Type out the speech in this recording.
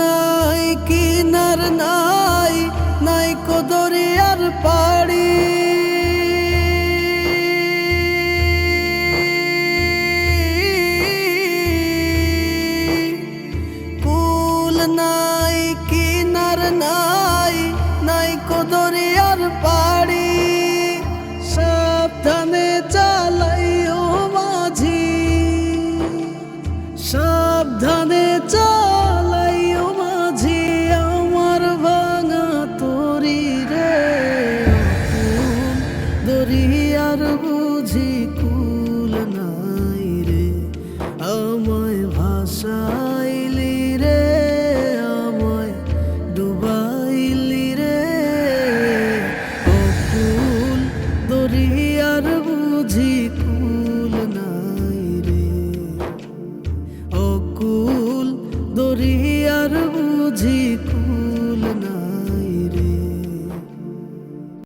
নাই কিনার নাই নাই কো দরিয়ার পাড়ি, কুল নাই কিনার নাই নাই কো দরিয়ার পাড়ি। সাবধানে চালাইও মাঝি, সাবধানে চালাইও মাঝি আমার ভাঙা তরি রে। দরিয়ার বুঝি কুল নাই রে, আমায় ভাসাইলি রে, আমায় ডুবাইলি রে। অকুল দরিয়ার বুঝি কুল নাই রে, অকুল দরিয়ার বুঝি কুল